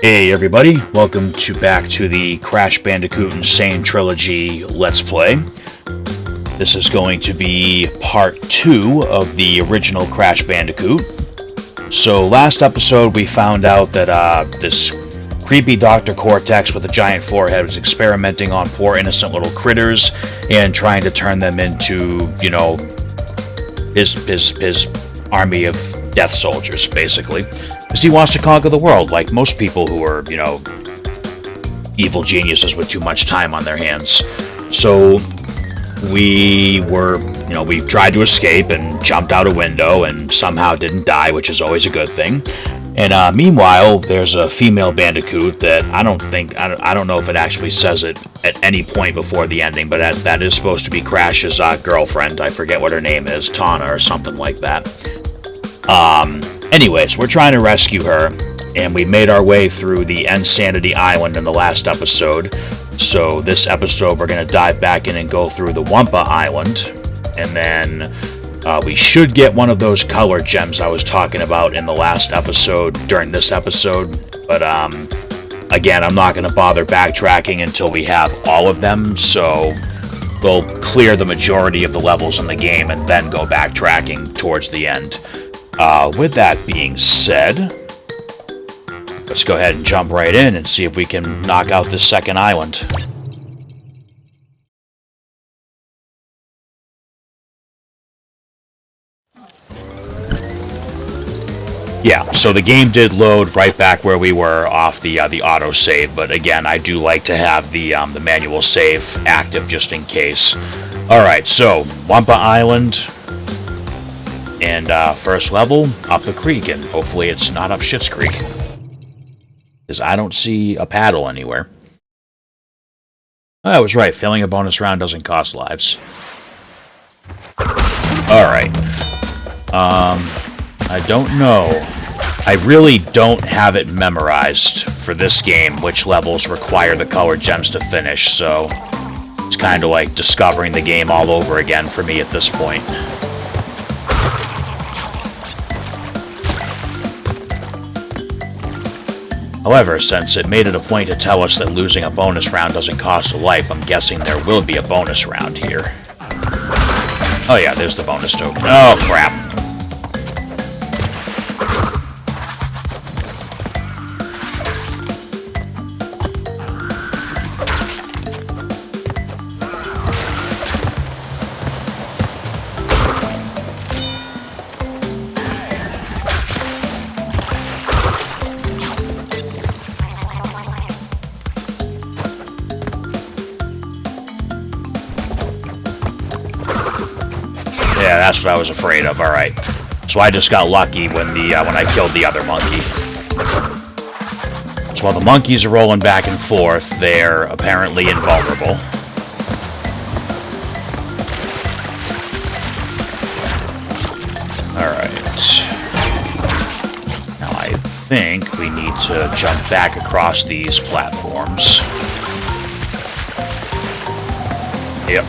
Hey everybody, welcome back to the Crash Bandicoot and Sane Trilogy Let's Play. This is going to be part 2 of the original Crash Bandicoot. So last episode we found out that this creepy Dr. Cortex with a giant forehead was experimenting on poor innocent little critters and trying to turn them into, you know, his army of death soldiers, basically. Because he wants to conquer the world, like most people who are, you know, evil geniuses with too much time on their hands. So we tried to escape and jumped out a window and somehow didn't die, which is always a good thing. And meanwhile, there's a female Bandicoot that I don't know if it actually says it at any point before the ending, but that is supposed to be Crash's girlfriend. I forget what her name is, Tana or something like that. Anyways, we're trying to rescue her, and we made our way through the Insanity Island in the last episode. So this episode, we're going to dive back in and go through the Wumpa Island, and then we should get one of those color gems I was talking about in the last episode during this episode. But again, I'm not going to bother backtracking until we have all of them, so we'll clear the majority of the levels in the game and then go backtracking towards the end. With that being said, let's go ahead and jump right in and see if we can knock out this second island. Yeah, so the game did load right back where we were off the autosave, but again, I do like to have the manual save active just in case. Alright, so Wumpa Island. And first level, up the creek, and hopefully it's not up Schitt's Creek. Because I don't see a paddle anywhere. I was right, failing a bonus round doesn't cost lives. Alright. I don't know. I really don't have it memorized for this game, which levels require the colored gems to finish, so it's kind of like discovering the game all over again for me at this point. However, since it made it a point to tell us that losing a bonus round doesn't cost a life, I'm guessing there will be a bonus round here. Oh yeah, there's the bonus token. Oh crap. Yeah, that's what I was afraid of. Alright. So I just got lucky when I killed the other monkey. So while the monkeys are rolling back and forth, they're apparently invulnerable. Alright. Now I think we need to jump back across these platforms. Yep.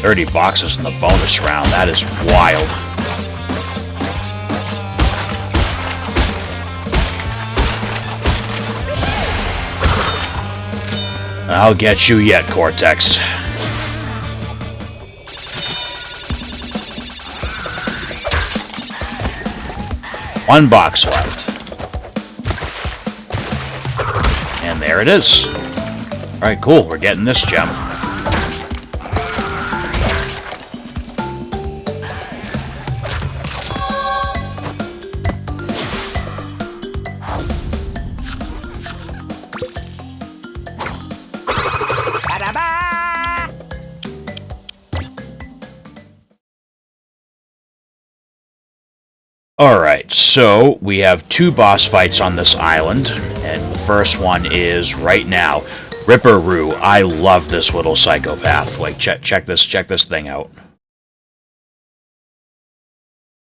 $30 in the bonus round. That is wild. I'll get you yet, Cortex. One box left. And there it is. Alright, cool. We're getting this gem. Alright, so we have 2 boss fights on this island, and the first one is right now. Ripperoo. I love this little psychopath. Like, check this thing out.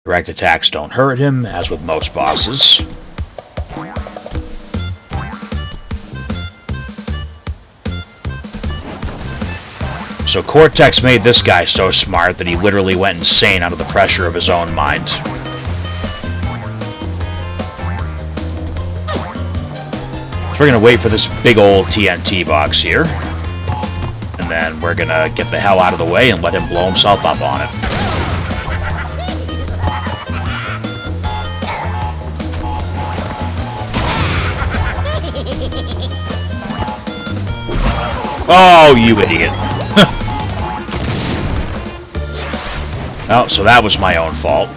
Direct attacks don't hurt him, as with most bosses. So Cortex made this guy so smart that he literally went insane under the pressure of his own mind. So we're going to wait for this big old TNT box here. And then we're going to get the hell out of the way and let him blow himself up on it. Oh, you idiot. Oh, so that was my own fault.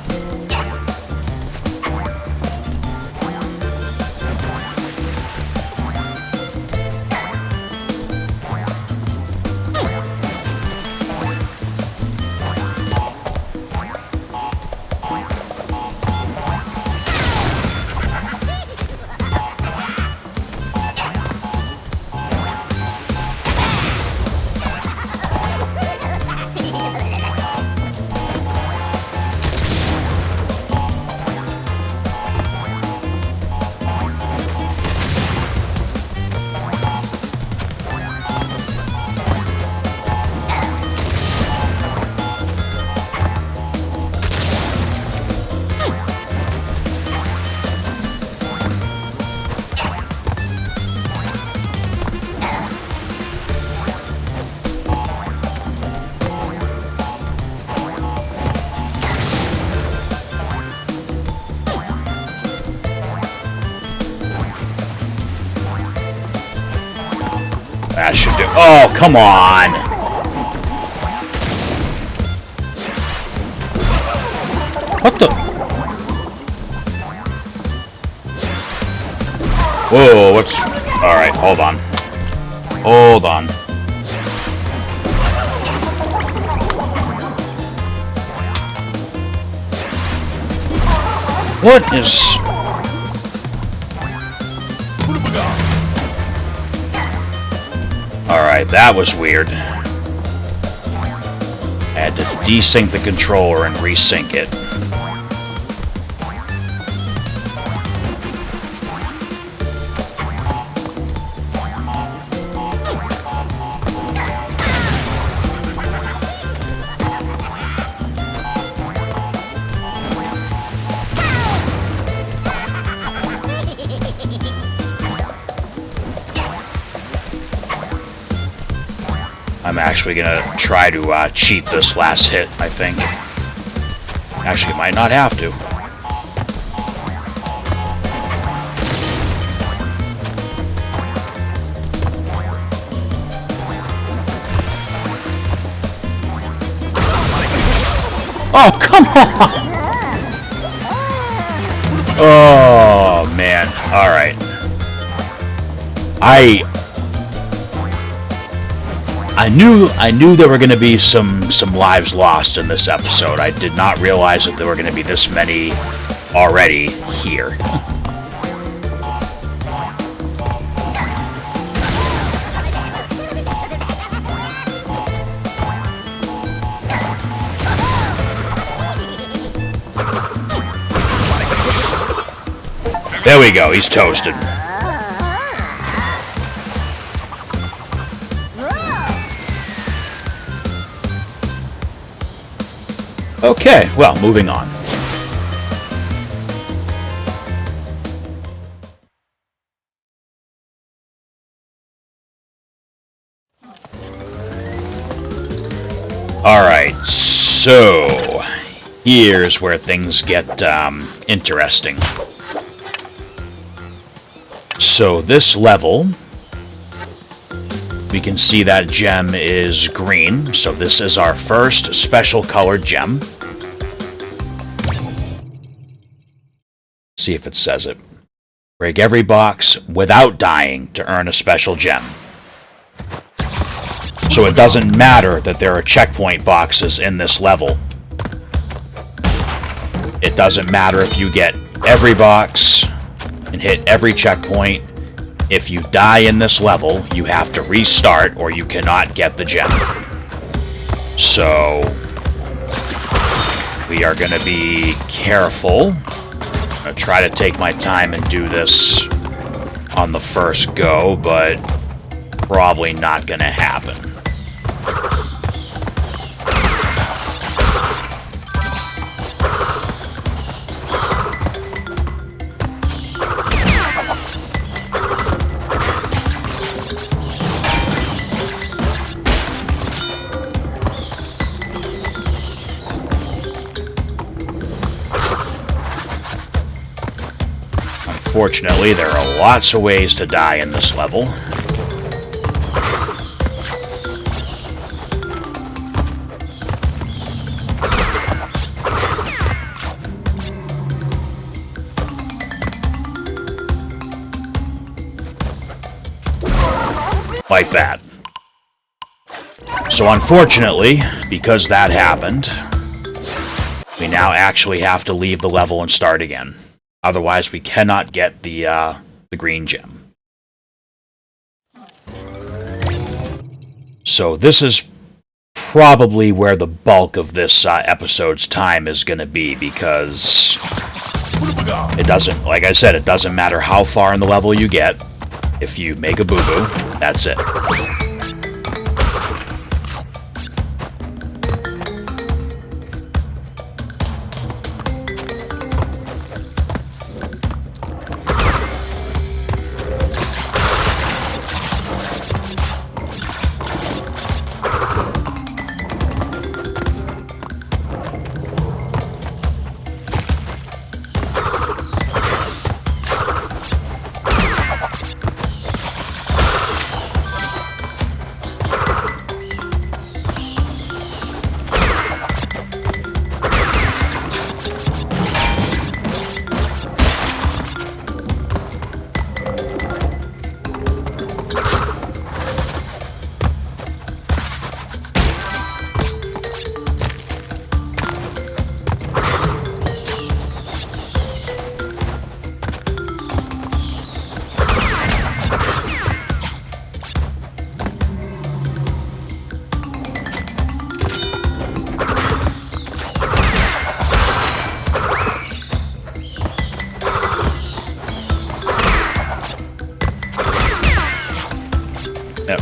That should do. Oh, come on! What the? Whoa, what's... Alright, hold on. Hold on. What is... Alright, that was weird. I had to desync the controller and resync it. I'm actually gonna try to cheat this last hit, I think. Actually, might not have to. Oh, come on! Oh, man. Alright. I knew there were going to be some lives lost in this episode. I did not realize that there were going to be this many already here. There we go, he's toasted. Okay, well, moving on. Alright, so here's where things get interesting. So this level, we can see that gem is green, so this is our first special colored gem. See if it says it. Break every box without dying to earn a special gem. So it doesn't matter that there are checkpoint boxes in this level. It doesn't matter if you get every box and hit every checkpoint. If you die in this level, you have to restart or you cannot get the gem. So we are going to be careful. I'm going to try to take my time and do this on the first go, but probably not going to happen. Unfortunately, there are lots of ways to die in this level. Like that. So unfortunately, because that happened, we now actually have to leave the level and start again. Otherwise, we cannot get the green gem. So this is probably where the bulk of this episode's time is going to be, because it doesn't, like I said, it doesn't matter how far in the level you get. If you make a boo-boo, that's it.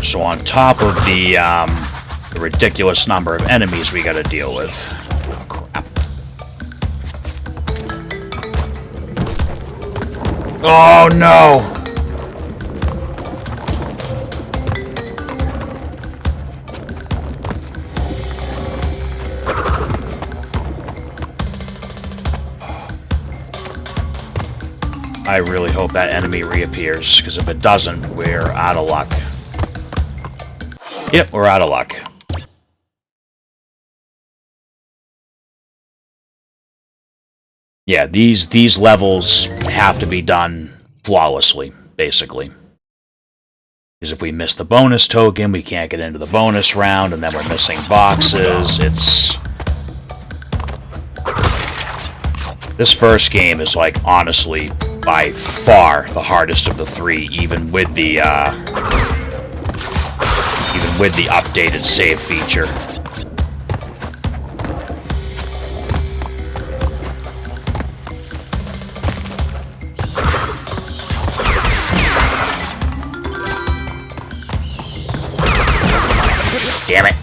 So on top of the ridiculous number of enemies we gotta deal with. Oh, crap. Oh, no! I really hope that enemy reappears, because if it doesn't, we're out of luck. Yep, we're out of luck. Yeah, these levels have to be done flawlessly, basically. Because if we miss the bonus token, we can't get into the bonus round, and then we're missing boxes. This first game is, like, honestly, by far the hardest of the three, even with the updated save feature. Damn it.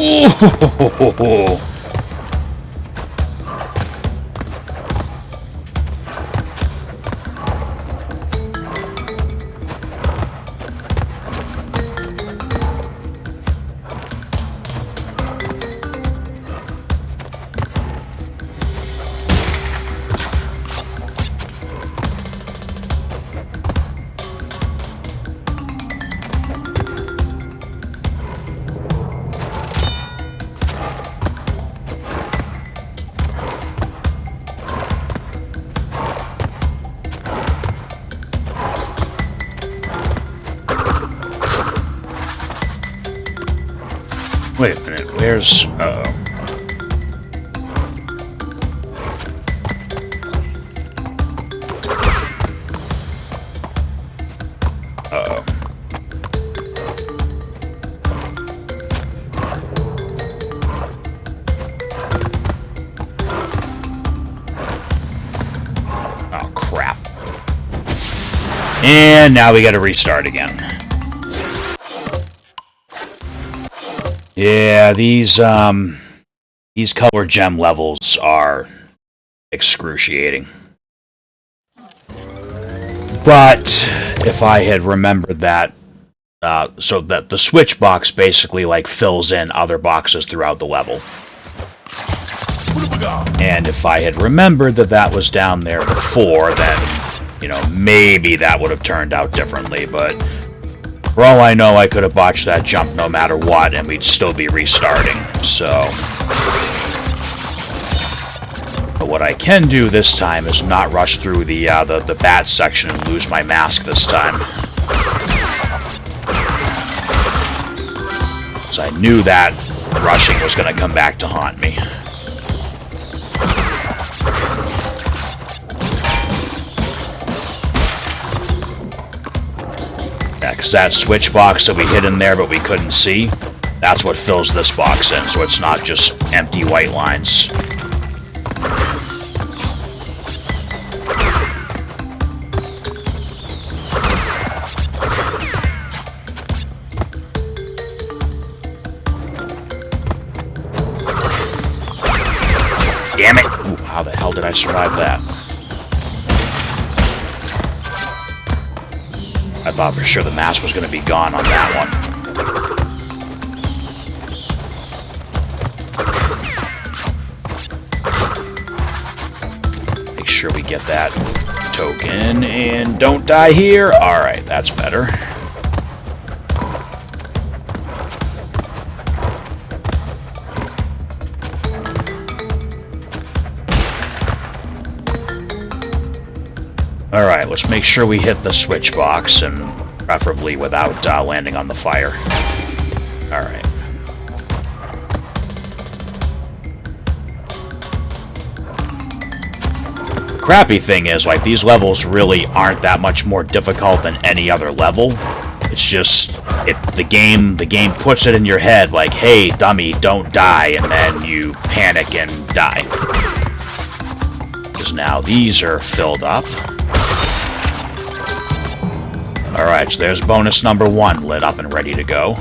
Ooh. Wait a minute, where's... Uh-oh. Uh-oh. Oh, crap. And now we gotta restart again. Yeah, these color gem levels are excruciating. But if I had remembered that, so that the switch box basically like fills in other boxes throughout the level. And if I had remembered that that was down there before, then, you know, maybe that would have turned out differently, but for all I know, I could have botched that jump no matter what, and we'd still be restarting, so... But what I can do this time is not rush through the bat section and lose my mask this time. So I knew that rushing was going to come back to haunt me. Yeah, because that switch box that we hid in there but we couldn't see, that's what fills this box in, so it's not just empty white lines. Damn it! Ooh, how the hell did I survive that? I thought for sure the mask was going to be gone on that one. Make sure we get that token and don't die here. Alright, that's better. Alright, let's make sure we hit the switch box, and preferably without landing on the fire. Alright. The crappy thing is, like, these levels really aren't that much more difficult than any other level. It's just, the game puts it in your head, like, hey, dummy, don't die, and then you panic and die. Because now these are filled up. Alright, so there's bonus number 1 lit up and ready to go.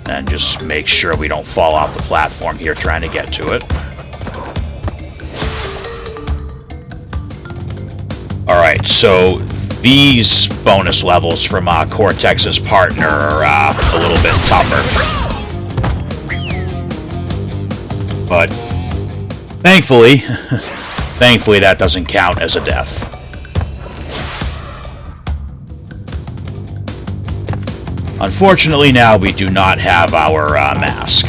And just make sure we don't fall off the platform here trying to get to it. Alright, so these bonus levels from Cortex's partner are a little bit tougher. But thankfully, that doesn't count as a death. Unfortunately, now we do not have our mask.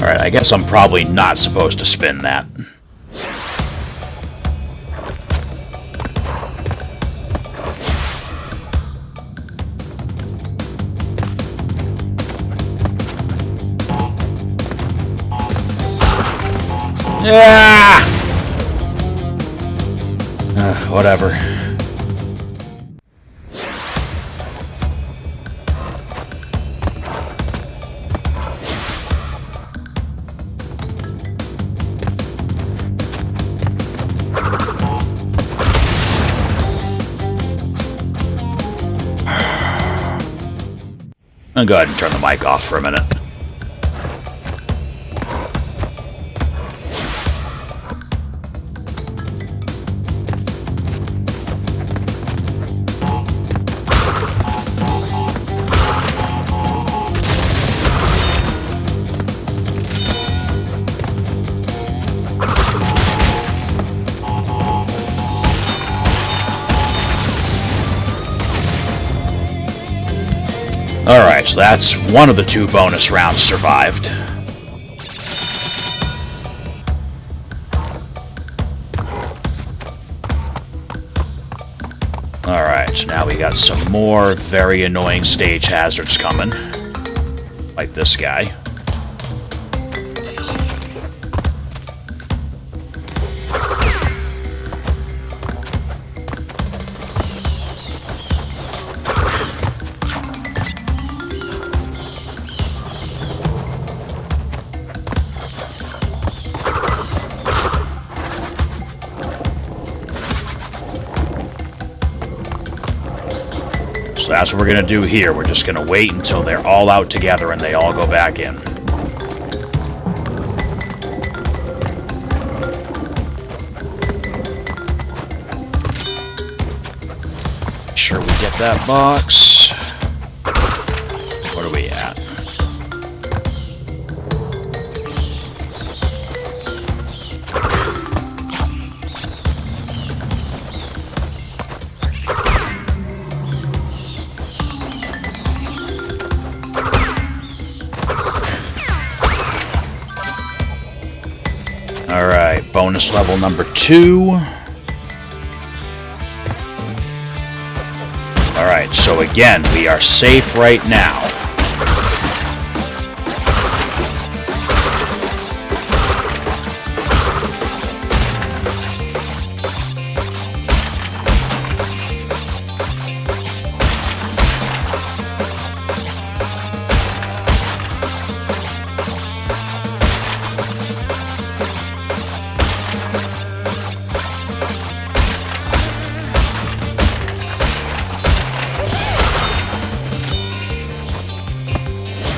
Alright, I guess I'm probably not supposed to spin that. Ah! Whatever. I'll go ahead and turn the mic off for a minute. Alright, so that's one of the 2 bonus rounds survived. Alright, so now we got some more very annoying stage hazards coming. Like this guy. So that's what we're going to do here. We're just going to wait until they're all out together and they all go back in. Make sure we get that box. What are we at? Alright, bonus level number 2. Alright, so again, we are safe right now.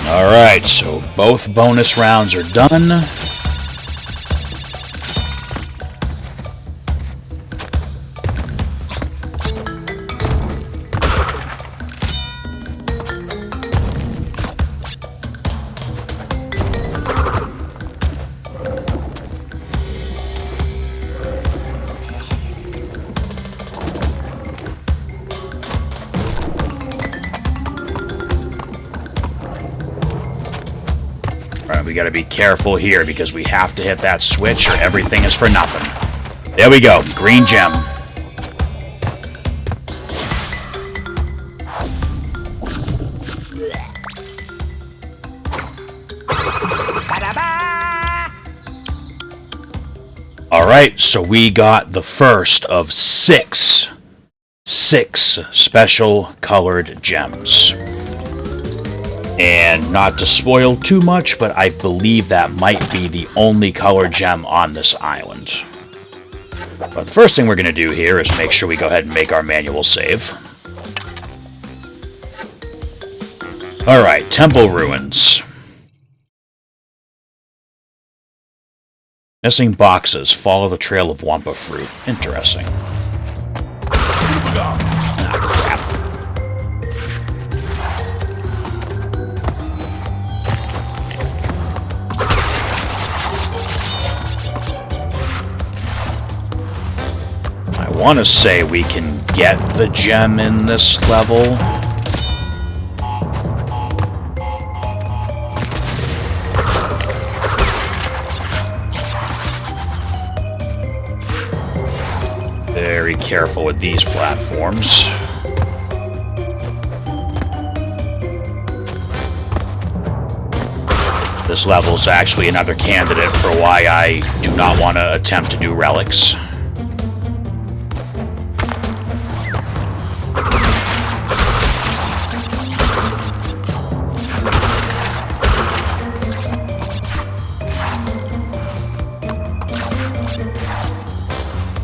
Alright, so both bonus rounds are done. We gotta be careful here because we have to hit that switch or everything is for nothing. There we go, green gem. Alright, so we got the first of six special colored gems. And not to spoil too much, but I believe that might be the only colored gem on this island. But the first thing we're going to do here is make sure we go ahead and make our manual save. Alright, Temple Ruins. Missing boxes. Follow the trail of Wumpa fruit. Interesting. Ah, crap. I want to say we can get the gem in this level. Very careful with these platforms. This level is actually another candidate for why I do not want to attempt to do relics.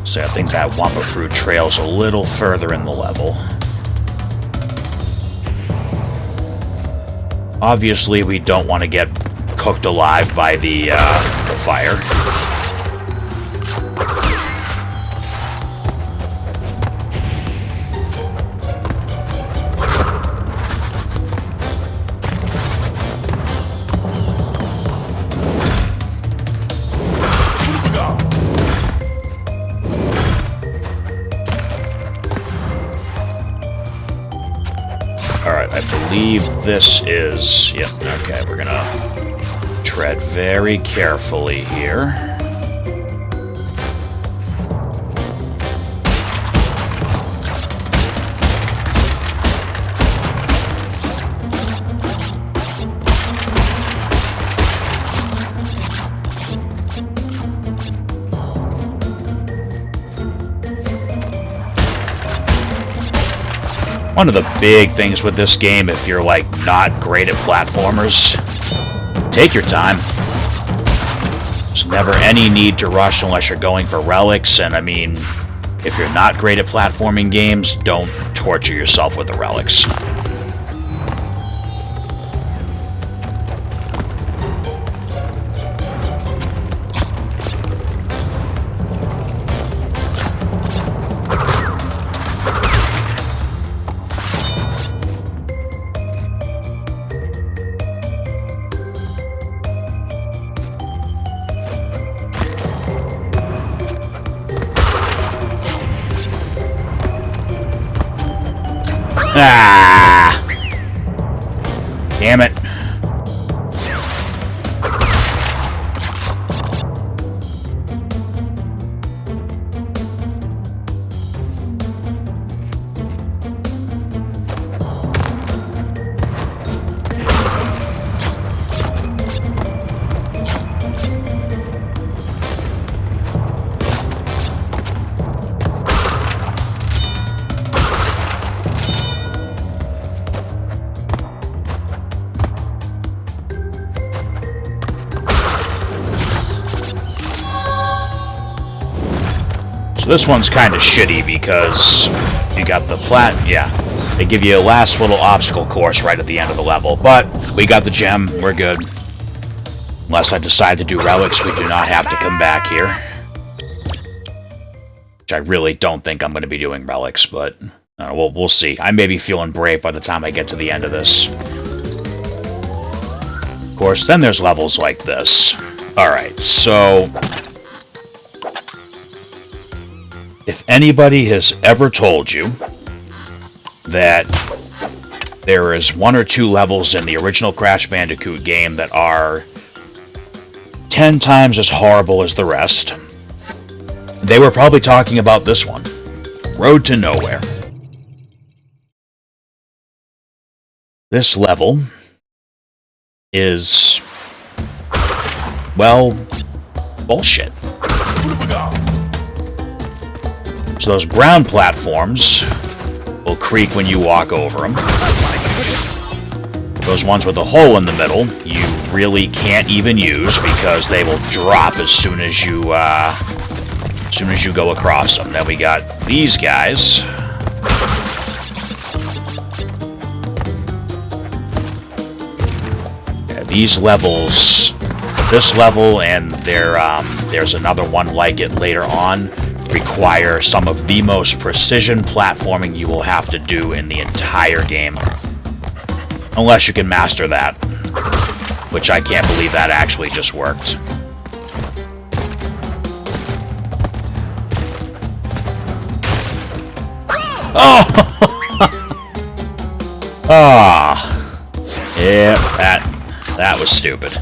So I think that Wumpa fruit trail's a little further in the level. Obviously, we don't want to get cooked alive by the fire. Alright, I believe this is... Yep, okay, we're gonna tread very carefully here. One of the big things with this game, if you're like not great at platformers, take your time. There's never any need to rush unless you're going for relics, and I mean, if you're not great at platforming games, don't torture yourself with the relics. Ah! Damn it. This one's kind of shitty because you got the they give you a last little obstacle course right at the end of the level, but we got the gem, we're good. Unless I decide to do relics, we do not have to come back here. Which I really don't think I'm going to be doing relics, but we'll see. I may be feeling brave by the time I get to the end of this. Of course, then there's levels like this. Alright, so... if anybody has ever told you that there is 1 or 2 levels in the original Crash Bandicoot game that are 10 times as horrible as the rest, they were probably talking about this one, Road to Nowhere. This level is, well, bullshit. So those ground platforms will creak when you walk over them. Those ones with a hole in the middle, you really can't even use because they will drop as soon as you go across them. Then we got these guys. Yeah, these levels, this level, and there's another one like it later on, require some of the most precision platforming you will have to do in the entire game. Unless you can master that. Which I can't believe that actually just worked. Oh! Ah! Yeah, that was stupid.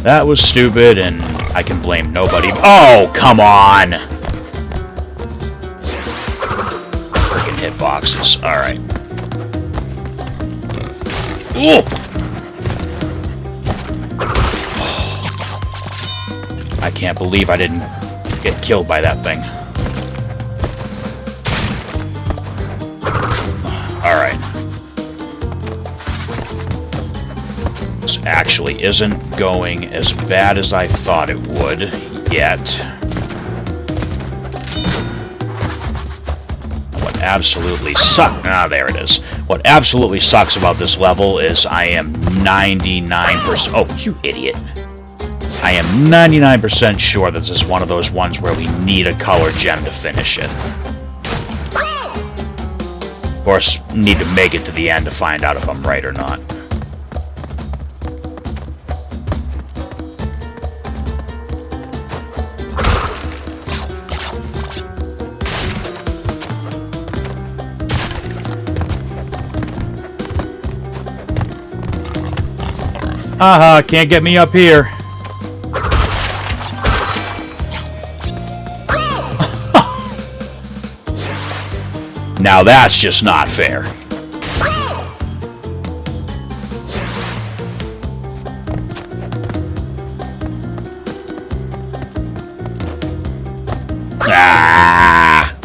That was stupid, and I can blame nobody. Oh, come on! Freaking hitboxes. Alright. Ooh! I can't believe I didn't get killed by that thing. Alright. This actually isn't going as bad as I thought it would yet. What absolutely sucked... Ah, there it is. What absolutely sucks about this level is I am 99%... Oh, you idiot. I am 99% sure that this is one of those ones where we need a color gem to finish it. Of course, need to make it to the end to find out if I'm right or not. Haha, can't get me up here. Now that's just not fair. Ah!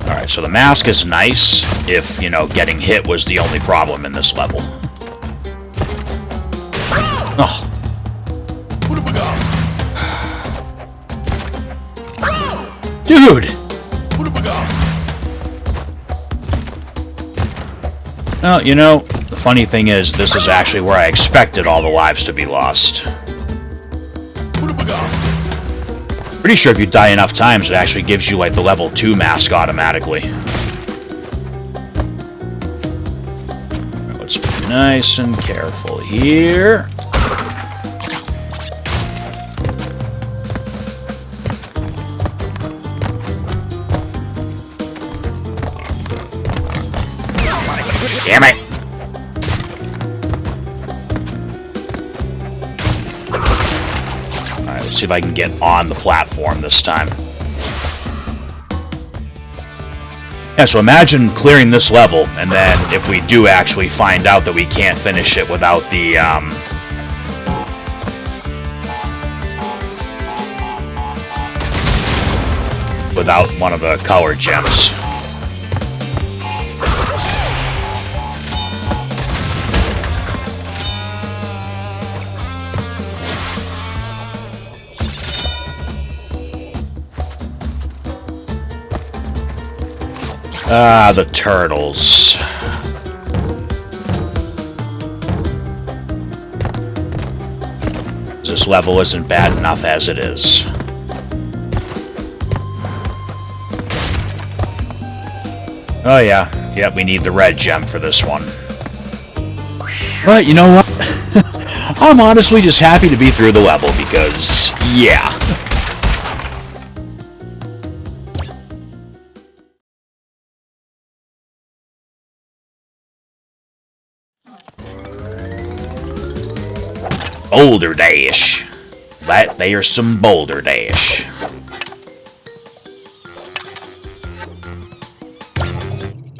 Alright, so the mask is nice if, you know, getting hit was the only problem in this level. Oh. Dude! Well, you know, the funny thing is, this is actually where I expected all the lives to be lost. Pretty sure if you die enough times, it actually gives you, like, the level 2 mask automatically. Let's be nice and careful here. Damn it! Alright, let's see if I can get on the platform this time. Yeah, so imagine clearing this level, and then if we do actually find out that we can't finish it without the, without one of the color gems. Ah, the turtles. This level isn't bad enough as it is. Oh yeah, yep, we need the red gem for this one. But you know what? I'm honestly just happy to be through the level because, yeah. Boulder Dash. That there's some Boulder Dash.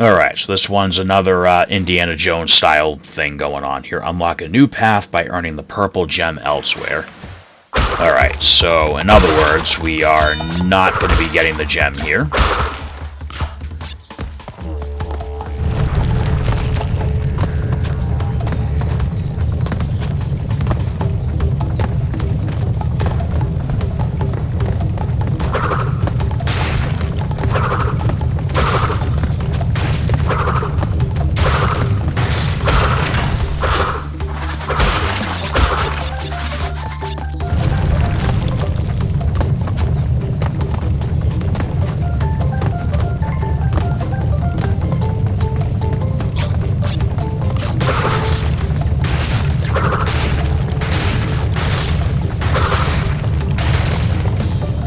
Alright, so this one's another Indiana Jones style thing going on here. Unlock a new path by earning the purple gem elsewhere. Alright, so in other words, we are not going to be getting the gem here.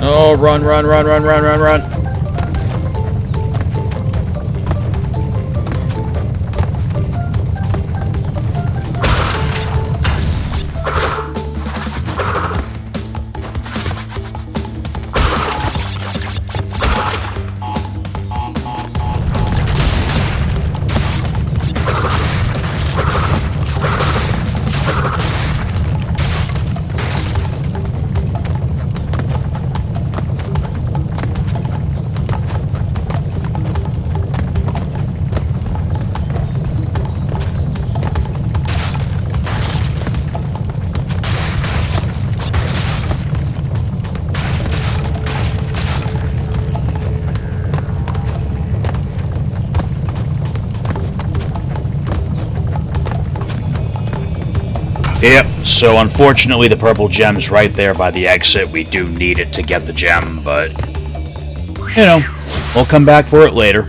Oh, run, run, run, run, run, run, run. Yep, so unfortunately the purple gem's right there by the exit. We do need it to get the gem, but, you know, we'll come back for it later.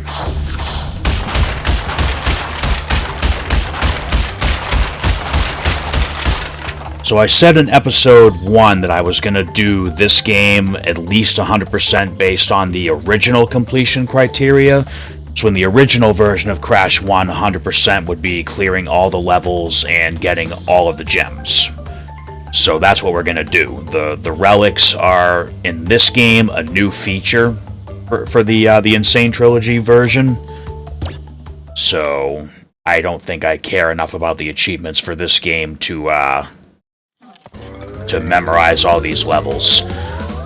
So I said in episode 1 that I was going to do this game at least 100% based on the original completion criteria. So in the original version of Crash 1, 100% would be clearing all the levels and getting all of the gems. So that's what we're going to do. The relics are, in this game, a new feature for the Insane Trilogy version. So I don't think I care enough about the achievements for this game to memorize all these levels.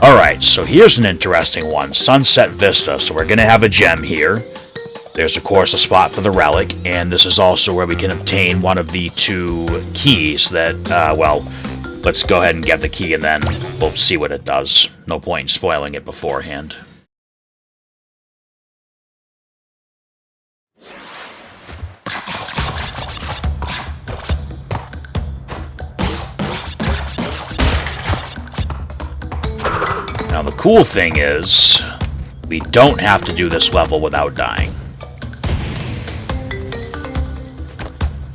Alright, so here's an interesting one. Sunset Vista. So we're going to have a gem here. There's, of course, a spot for the relic, and this is also where we can obtain one of the 2 keys that, well, let's go ahead and get the key and then we'll see what it does. No point in spoiling it beforehand. Now, the cool thing is, we don't have to do this level without dying.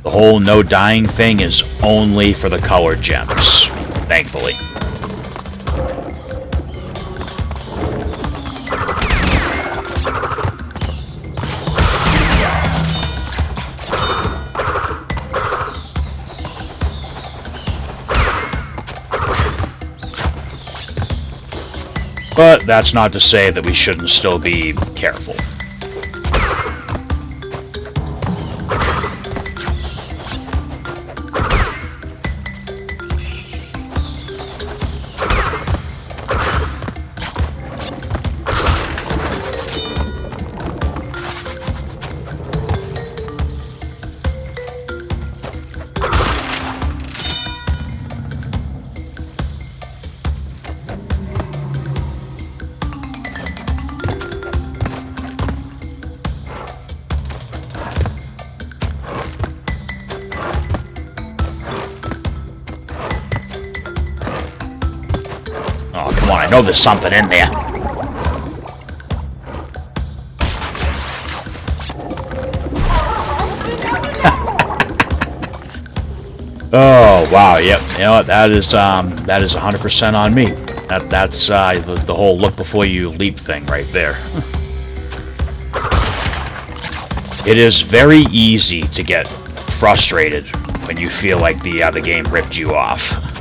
The whole no dying thing is only for the colored gems, thankfully. But that's not to say that we shouldn't still be careful. I know there's something in there. Oh wow, yep. You know what? That is 100% on me. That's the whole look before you leap thing right there. It is very easy to get frustrated when you feel like the game ripped you off.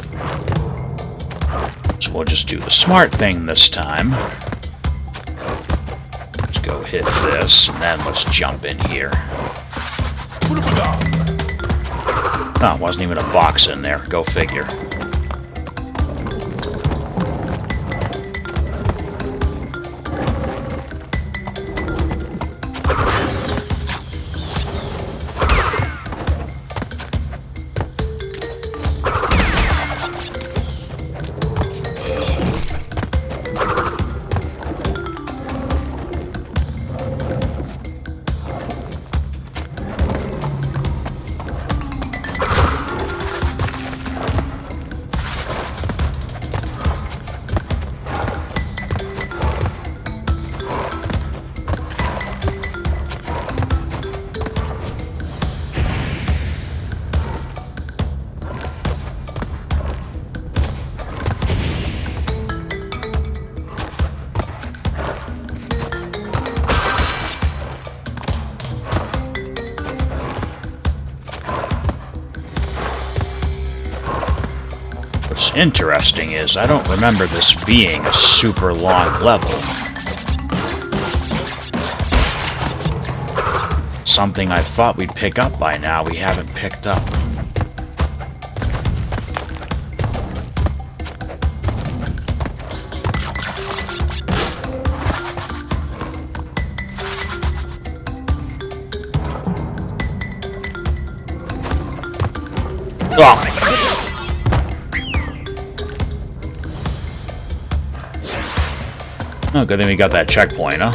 So we'll just do the smart thing this time. Let's go hit this, and then let's jump in here. Oh, wasn't even a box in there. Go figure. What's interesting is I don't remember this being a super long level. Something I thought we'd pick up by now, we haven't picked up. Oh my god. Oh, good thing we got that checkpoint, huh?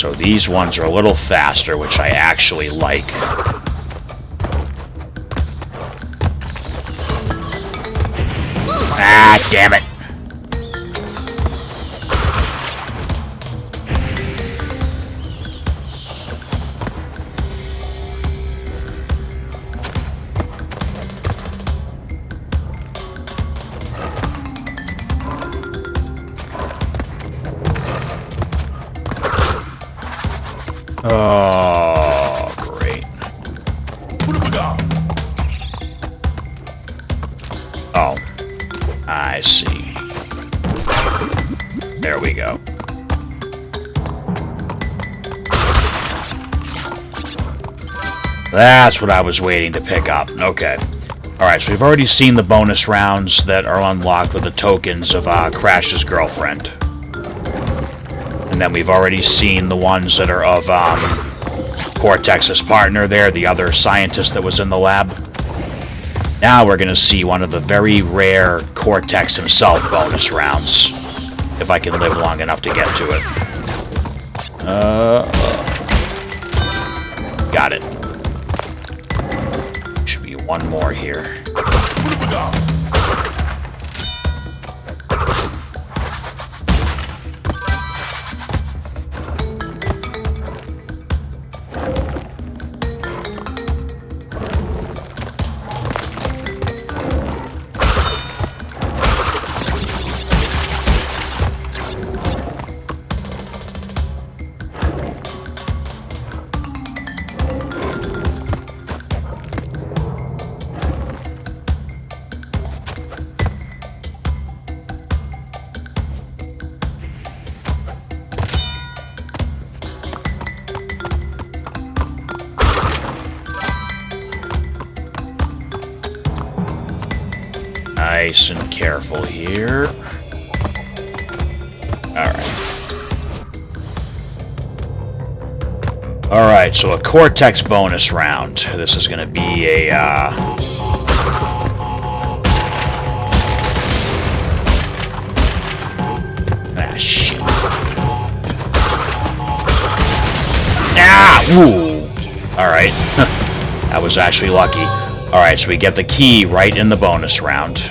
So these ones are a little faster, which I actually like. Ah, damn it. Oh, great. What have we got? Oh, I see. There we go. That's what I was waiting to pick up. Okay. Alright, so we've already seen the bonus rounds that are unlocked with the tokens of Crash's girlfriend. And then we've already seen the ones that are of Cortex's partner there, the other scientist that was in the lab. Now we're going to see one of the very rare Cortex himself bonus rounds. If I can live long enough to get to it. Got it. Should be one more here. Nice and careful here. Alright. Alright, so a Cortex bonus round. This is going to be a, Ah, shit. Ah! Ooh! Alright. That was actually lucky. Alright, so we get the key right in the bonus round.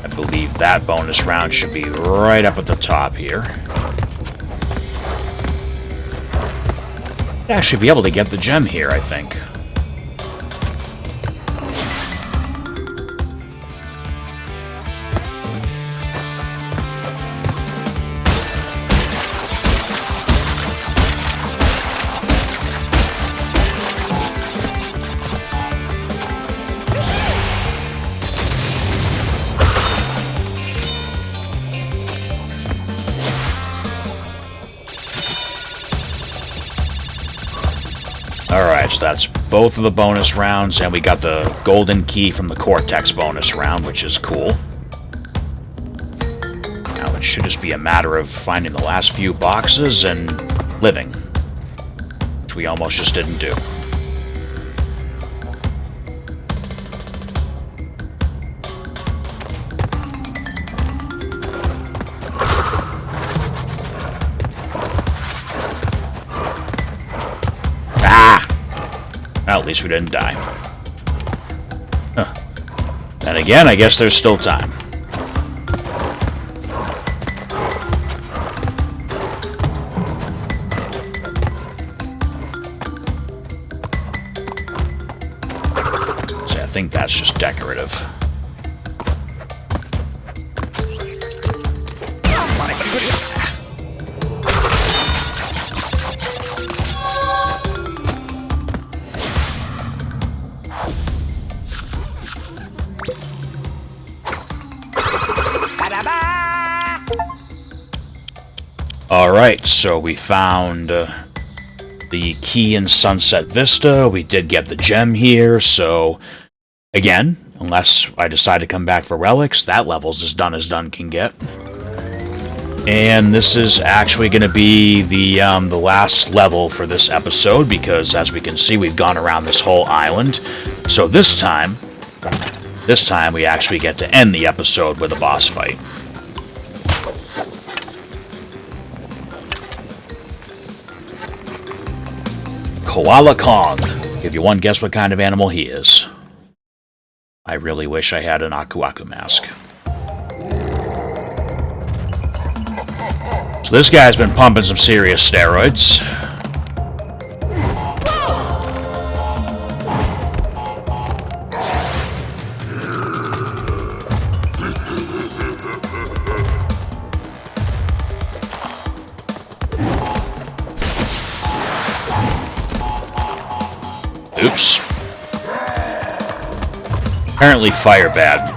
I believe that bonus round should be right up at the top here. I'd actually be able to get the gem here, I think. Alright, so that's both of the bonus rounds, and we got the golden key from the Cortex bonus round, which is cool. Now it should just be a matter of finding the last few boxes and living, which we almost just didn't do. Well, at least we didn't die. Huh. And again, I guess there's still time. See, I think that's just decorative. Alright, so we found the key in Sunset Vista. We did get the gem here, so again, unless I decide to come back for relics, that level's as done can get. And this is actually going to be the last level for this episode, because as we can see, we've gone around this whole island. So this time we actually get to end the episode with a boss fight. Koala Kong. Give you one guess what kind of animal he is. I really wish I had an Aku Aku mask. So this guy's been pumping some serious steroids. Oops. Apparently fire bad.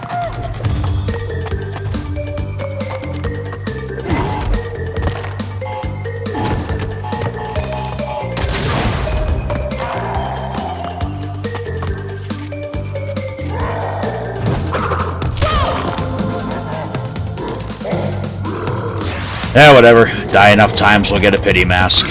Yeah, whatever. Die enough times, we'll get a pity mask.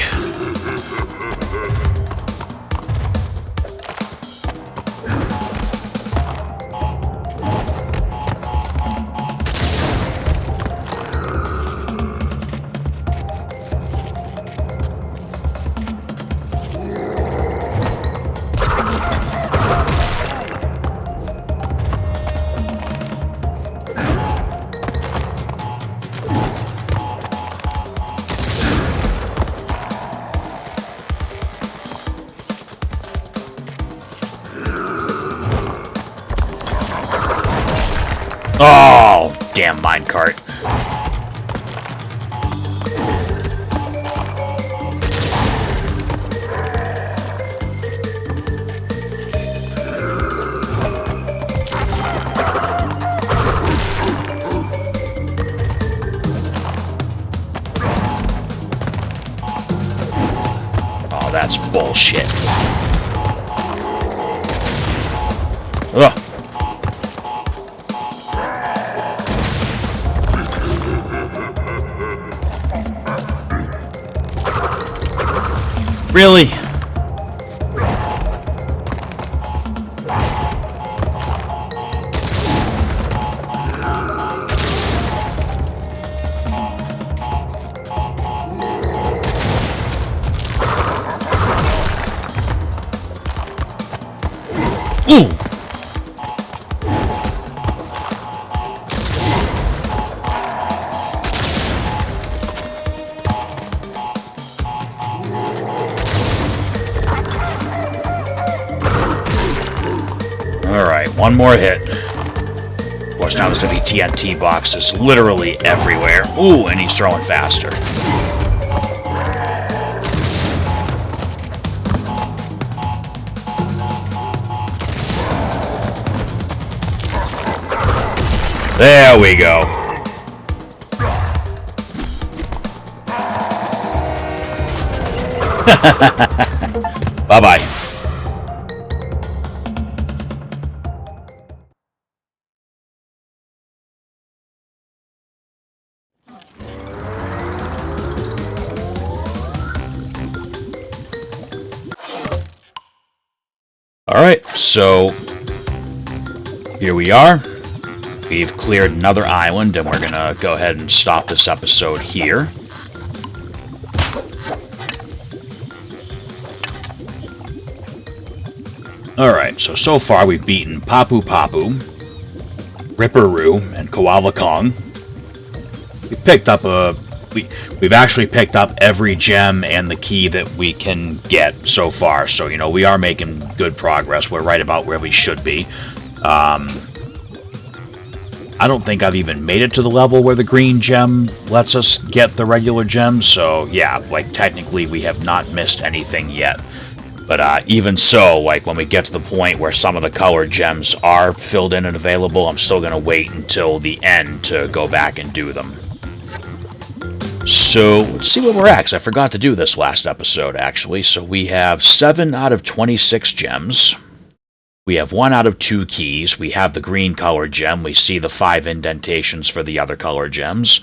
Oh, damn minecart. Oh, that's bullshit. Ugh. Really? Ooh. Alright, one more hit. Of course, now there's going to be TNT boxes literally everywhere. Ooh, and he's throwing faster. There we go. Bye-bye. Alright, so here we are. We've cleared another island, and we're gonna go ahead and stop this episode here. Alright, so far we've beaten Papu Papu, Ripperoo, and Koala Kong. We've picked up we've actually picked up every gem and the key that we can get so far, so, you know, we are making good progress. We're right about where we should be. I don't think I've even made it to the level where the green gem lets us get the regular gems, so yeah, like, technically we have not missed anything yet. But even so, like, when we get to the point where some of the colored gems are filled in and available, I'm still going to wait until the end to go back and do them. So, let's see where we're at, 'cause I forgot to do this last episode, actually. So we have 7 out of 26 gems. We have 1 out of 2 keys. We have the green colored gem. We see the 5 indentations for the other colored gems.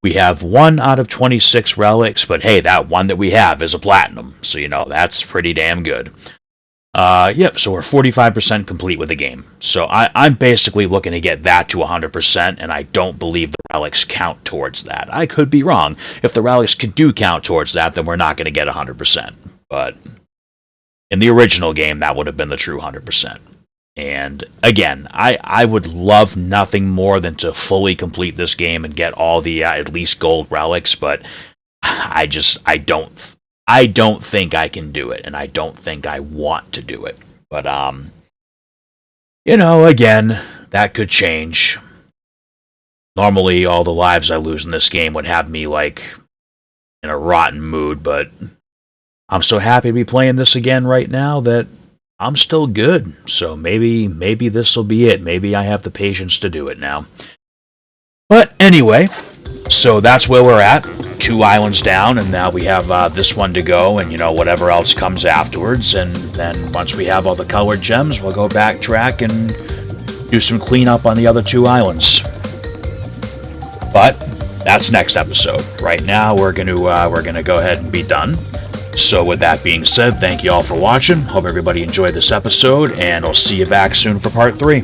We have 1 out of 26 relics, but hey, that one that we have is a platinum, so you know, that's pretty damn good. Yep, so we're 45% complete with the game. So I'm basically looking to get that to 100%, and I don't believe the relics count towards that. I could be wrong. If the relics do count towards that, then we're not going to get 100%. But in the original game, that would have been the true 100%. And again, I would love nothing more than to fully complete this game and get all the at least gold relics, but I don't think I can do it, and I don't think I want to do it. But you know, again, that could change. Normally, all the lives I lose in this game would have me like in a rotten mood, but I'm so happy to be playing this again right now that I'm still good. So maybe this will be it. Maybe I have the patience to do it now. But anyway, so that's where we're at. 2 islands down, and now we have this one to go, and you know, whatever else comes afterwards. And then once we have all the colored gems, we'll go backtrack and do some cleanup on the other 2 islands. But that's next episode. Right now, we're gonna go ahead and be done. So with that being said, thank you all for watching. Hope everybody enjoyed this episode, and I'll see you back soon for part 3.